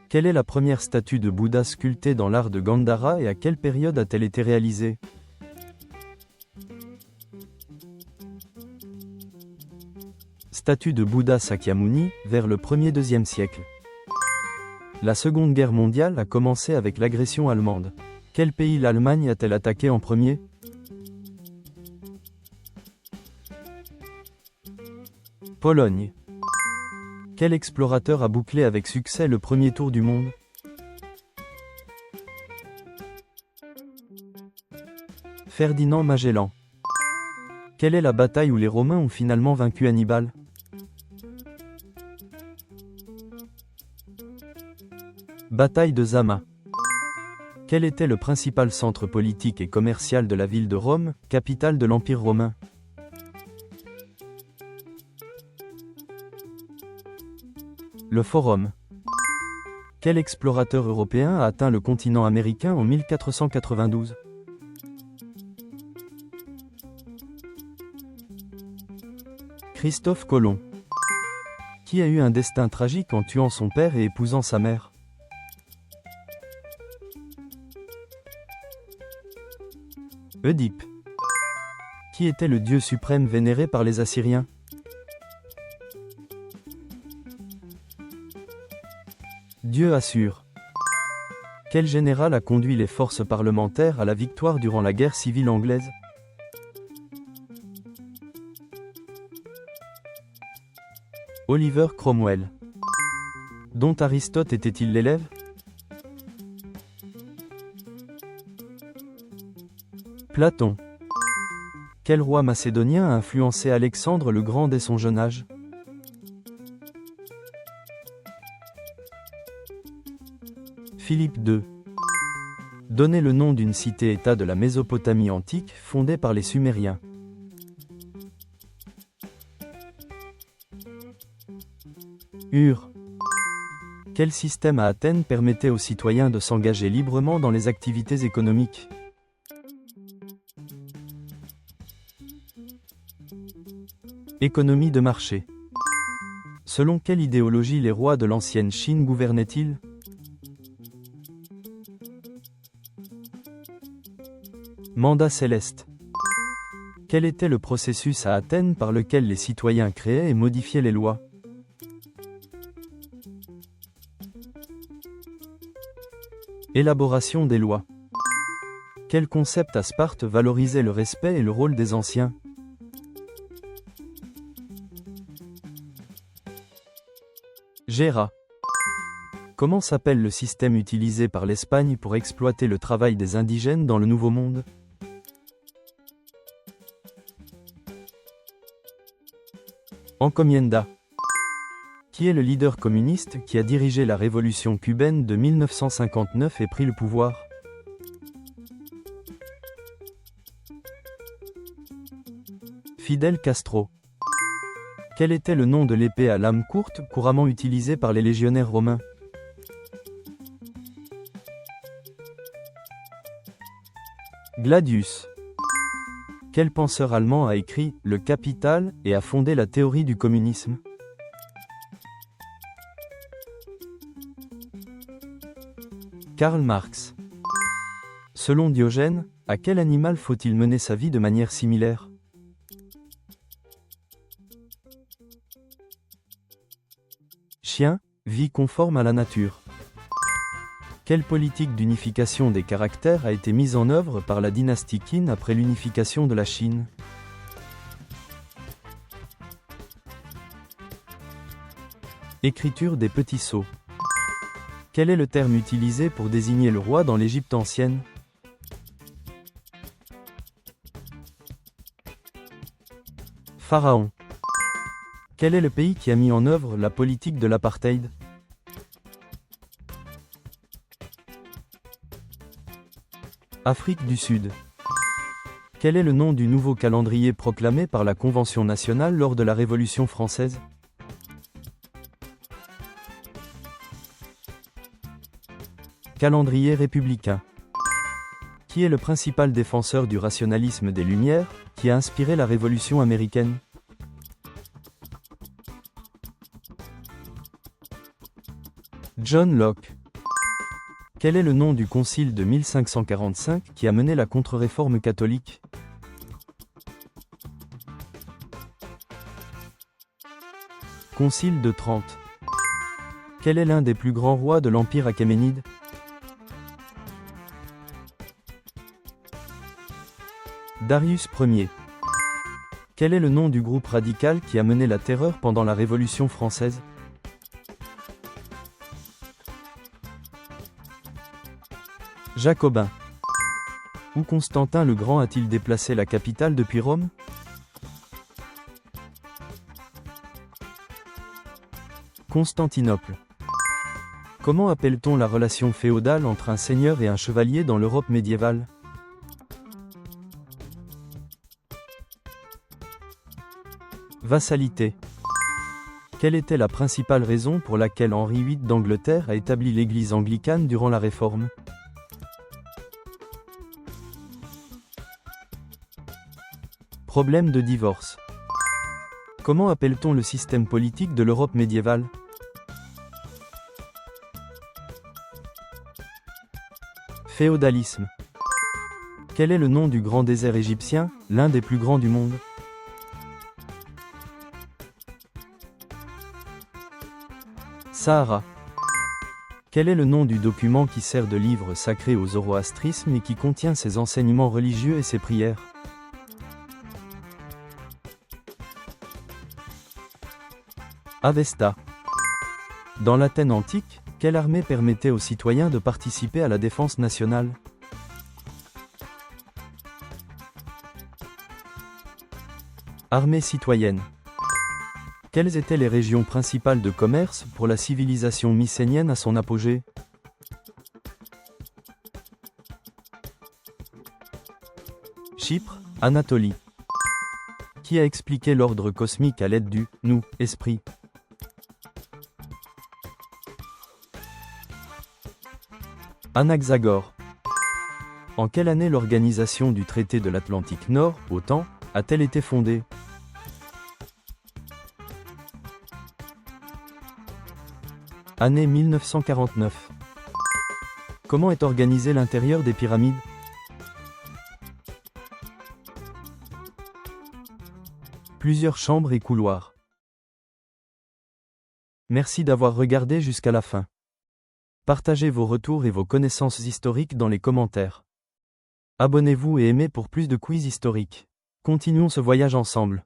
Quelle est la première statue de Bouddha sculptée dans l'art de Gandhara et à quelle période a-t-elle été réalisée? Statue de Bouddha Sakyamuni, vers le 1er-2e siècle. La Seconde Guerre mondiale a commencé avec l'agression allemande. Quel pays l'Allemagne a-t-elle attaqué en premier? Pologne. Quel explorateur a bouclé avec succès le premier tour du monde? Ferdinand Magellan. Quelle est la bataille où les Romains ont finalement vaincu Hannibal? Bataille de Zama. Quel était le principal centre politique et commercial de la ville de Rome, capitale de l'Empire romain? Le Forum. Quel explorateur européen a atteint le continent américain en 1492? Christophe Colomb. Qui a eu un destin tragique en tuant son père et épousant sa mère? Oedipe. Qui était le dieu suprême vénéré par les Assyriens? Dieu Assur. Quel général a conduit les forces parlementaires à la victoire durant la guerre civile anglaise? Oliver Cromwell. Dont Aristote était-il l'élève? Platon. Quel roi macédonien a influencé Alexandre le Grand dès son jeune âge? Philippe II. Donnez le nom d'une cité-État de la Mésopotamie antique fondée par les Sumériens. Ur. Quel système à Athènes permettait aux citoyens de s'engager librement dans les activités économiques? Économie de marché. Selon quelle idéologie les rois de l'ancienne Chine gouvernaient-ils? Mandat céleste. Quel était le processus à Athènes par lequel les citoyens créaient et modifiaient les lois? Élaboration des lois. Quel concept à Sparte valorisait le respect et le rôle des anciens? Gera. Comment s'appelle le système utilisé par l'Espagne pour exploiter le travail des indigènes dans le Nouveau Monde? Encomienda. Qui est le leader communiste qui a dirigé la révolution cubaine de 1959 et pris le pouvoir? Fidel Castro. Quel était le nom de l'épée à lame courte couramment utilisée par les légionnaires romains? Gladius. Quel penseur allemand a écrit « Le Capital » et a fondé la théorie du communisme? Karl Marx. Selon Diogène, à quel animal faut-il mener sa vie de manière similaire? Chien, vie conforme à la nature. Quelle politique d'unification des caractères a été mise en œuvre par la dynastie Qin après l'unification de la Chine? Écriture des petits sceaux. Quel est le terme utilisé pour désigner le roi dans l'Égypte ancienne? Pharaon. Quel est le pays qui a mis en œuvre la politique de l'apartheid? Afrique du Sud. Quel est le nom du nouveau calendrier proclamé par la Convention nationale lors de la Révolution française? Calendrier républicain. Qui est le principal défenseur du rationalisme des Lumières, qui a inspiré la Révolution américaine? John Locke. Quel est le nom du concile de 1545 qui a mené la contre-réforme catholique? Concile de Trente. Quel est l'un des plus grands rois de l'Empire achéménide? Darius Ier. Quel est le nom du groupe radical qui a mené la terreur pendant la Révolution française? Jacobins. Où Constantin le Grand a-t-il déplacé la capitale depuis Rome? Constantinople. Comment appelle-t-on la relation féodale entre un seigneur et un chevalier dans l'Europe médiévale? Vassalité. Quelle était la principale raison pour laquelle Henri VIII d'Angleterre a établi l'Église anglicane durant la Réforme? Problème de divorce. Comment appelle-t-on le système politique de l'Europe médiévale? Féodalisme. Quel est le nom du grand désert égyptien, l'un des plus grands du monde? Sahara. Quel est le nom du document qui sert de livre sacré au zoroastrisme et qui contient ses enseignements religieux et ses prières? Avesta. Dans l'Athènes antique, quelle armée permettait aux citoyens de participer à la défense nationale? Armée citoyenne. Quelles étaient les régions principales de commerce pour la civilisation mycénienne à son apogée? Chypre, Anatolie. Qui a expliqué l'ordre cosmique à l'aide du « nous » esprit? Anaxagore. En quelle année l'organisation du traité de l'Atlantique Nord, OTAN, a-t-elle été fondée? Année 1949. Comment est organisé l'intérieur des pyramides? Plusieurs chambres et couloirs. Merci d'avoir regardé jusqu'à la fin. Partagez vos retours et vos connaissances historiques dans les commentaires. Abonnez-vous et aimez pour plus de quiz historiques. Continuons ce voyage ensemble.